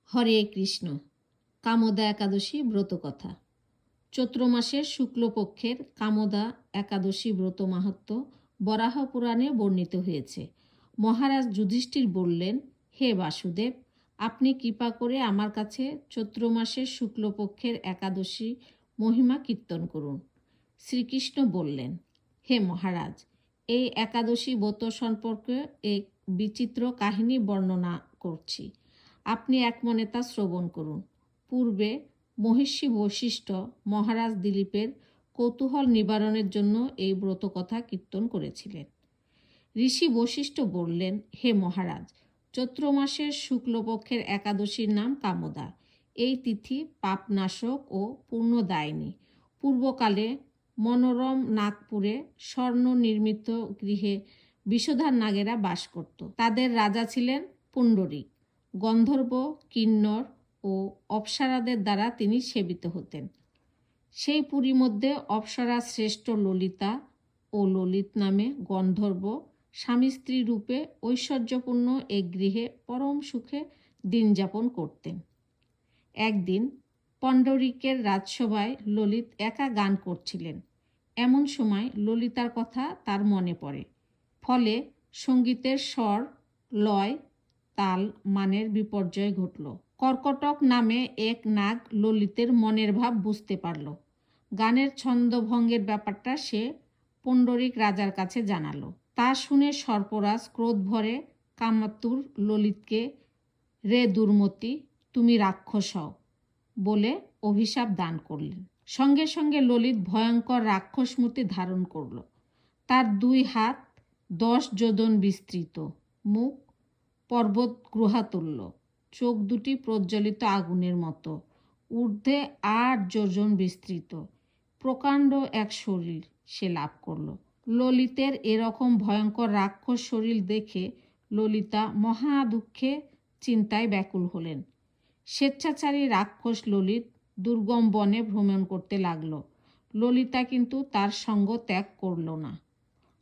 হরে কৃষ্ণ। কামদা একাদশী ব্রত কথা। চৈত্র মাসের শুক্লপক্ষের কামদা একাদশী ব্রত মাহাত্ম্য বরাহ পুরাণে বর্ণিত হয়েছে। মহারাজ যুধিষ্ঠির বললেন, হে বাসুদেব, আপনি কৃপা করে আমার কাছে চৈত্র মাসের শুক্লপক্ষের একাদশী মহিমা কীর্তন করুন। শ্রীকৃষ্ণ বললেন, হে মহারাজ, এই একাদশী ব্রত সম্পর্কে এক বিচিত্র কাহিনী বর্ণনা করছি। আপনি এক মনে তা শ্রবণ করুন। পূর্বে মহিষী বশিষ্ঠ মহারাজ দিলীপের কৌতূহল নিবারণের জন্য এই ব্রত কথা কীর্তন করেছিলেন। ঋষি বশিষ্ঠ বললেন, হে মহারাজ, চৈত্র মাসের শুক্লপক্ষের একাদশীর নাম কামদা। এই তিথি পাপনাশক ও পুণ্যদায়িনী। পূর্বকালে মনোরম নাগপুরে স্বর্ণ নির্মিত গৃহে বিষধর নাগেরা বাস করত। তাদের রাজা ছিলেন পুণ্ডরিক। গন্ধর্ব, কিন্নর ও অপ্সরাদের দ্বারা তিনি সেবিত হতেন। সেই পুরী মধ্যে অপ্সরা শ্রেষ্ঠ ললিতা ও ললিত নামে গন্ধর্ব স্বামী স্ত্রী রূপে ঐশ্বর্যপূর্ণ এক গৃহে পরম সুখে দিন যাপন করতেন। একদিন পণ্ডরিকের রাজসভায় ললিত একা গান করছিলেন। এমন সময় ললিতার কথা তার মনে পড়ে। ফলে সঙ্গীতের স্বর, লয়, তাল, মানের বিপর্যয় ঘটল। কর্কটক নামে এক নাগ ললিতের মনের ভাব বুঝতে পারল। গানের ছন্দভঙ্গের ব্যাপারটা সে পুণ্ডরিক রাজার কাছে জানালো। তা শুনে সর্পরাজ ক্রোধ ভরে কামাতুর ললিতকে, রে দুর্মতি, তুমি রাক্ষস হও বলে অভিশাপ দান করলেন। সঙ্গে সঙ্গে ললিত ভয়ঙ্কর রাক্ষস মূর্তি ধারণ করল। তার 2 হাত 10 যোজন বিস্তৃত, মুখ পর্বত গুহাতুল্য, চোখ দুটি প্রজ্বলিত আগুনের মতো, ঊর্ধ্বে 8 যোজন বিস্তৃত, প্রকাণ্ড এক শরীর সে লাভ করল। ললিতের এরকম ভয়ঙ্কর রাক্ষস শরীর দেখে ললিতা মহা দুঃখে চিন্তায় ব্যাকুল হলেন। স্বেচ্ছাচারী রাক্ষস ললিত দুর্গম বনে ভ্রমণ করতে লাগল। ললিতা কিন্তু তার সঙ্গ ত্যাগ করল না।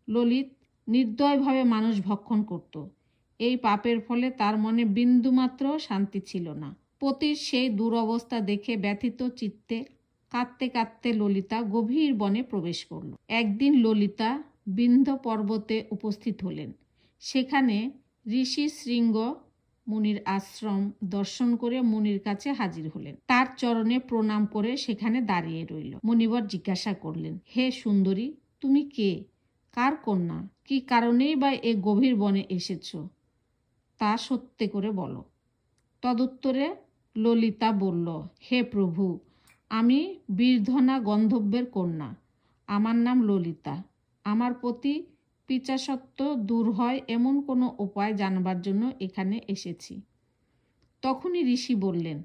ললিত নির্দয়ভাবে মানুষ ভক্ষণ করত। এই পাপের ফলে তার মনে বিন্দুমাত্র শান্তি ছিল না। পতির সেই দুরবস্থা দেখে ব্যথিত চিত্তে কাঁদতে কাঁদতে ললিতা গভীর বনে প্রবেশ করল। একদিন ললিতা বিন্ধ্য পর্বতে উপস্থিত হলেন। সেখানে ঋষি শৃঙ্গ মুনির আশ্রম দর্শন করে মুনির কাছে হাজির হলেন। তার চরণে প্রণাম করে সেখানে দাঁড়িয়ে রইল। মুনিবর জিজ্ঞাসা করলেন, হে সুন্দরী, তুমি কে? কার কন্যা? কি কারণেই বা এ গভীর বনে এসেছ? তা সত্যি করে বলো। তদুত্তরে ললিতা বলল, হে প্রভু, আমি বীরধনা গন্ধর্বের কন্যা। আমার নাম ললিতা। আমার প্রতি পিচাসত্ব দূর হয় এমন কোনো উপায় জানবার জন্য এখানে এসেছি। তখনই ঋষি বললেন,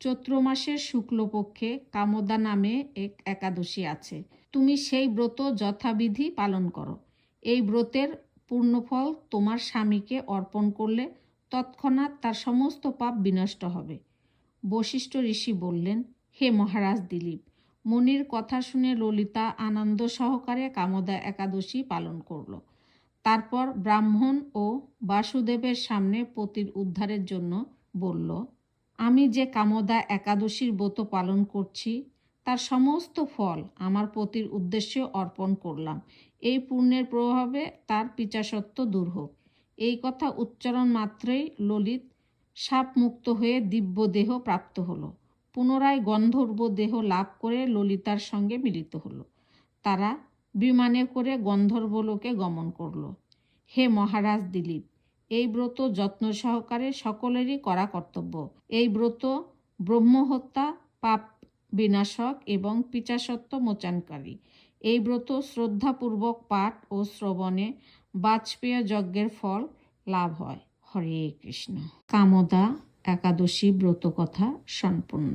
চৈত্র মাসের শুক্লপক্ষে কামদা নামে এক একাদশী আছে। তুমি সেই ব্রত যথাবিধি পালন করো। এই ব্রতের পূর্ণফল তোমার স্বামীকে অর্পণ করলে তৎক্ষণাৎ তার সমস্ত পাপ বিনষ্ট হবে। বশিষ্ঠ ঋষি বললেন, হে মহারাজ দিলীপ, মুনির কথা শুনে ললিতা আনন্দ সহকারে কামদা একাদশী পালন করল। তারপর ব্রাহ্মণ ও বাসুদেবের সামনে পতির উদ্ধারের জন্য বলল, আমি যে কামদা একাদশীর ব্রত পালন করছি তার সমস্ত ফল আমার পতির উদ্দেশ্যে অর্পণ করলাম। এই পুণ্যের প্রভাবে তার পিচাসত্ব দূর হোক। এই কথা উচ্চারণ মাত্রই ললিত সাপমুক্ত হয়ে দিব্য দেহ প্রাপ্ত হলো। পুনরায় গন্ধর্ব দেহ লাভ করে ললিতার সঙ্গে মিলিত হলো। তারা বিমানে করে গন্ধর্বলোকে গমন করল। হে মহারাজ দিলীপ, এই ব্রত যত্ন সহকারে সকলেরই করা কর্তব্য। এই ব্রত ব্রহ্মহত্যা, পাপ বিনাশক এবং পিচাসত্ব মোচনকারী। এই ব্রত শ্রদ্ধাপূর্বক পাঠ ও শ্রবণে বাজপেয় যজ্ঞের ফল লাভ হয়। হরে কৃষ্ণ। কামদা একাদশী ব্রত কথা সম্পূর্ণ।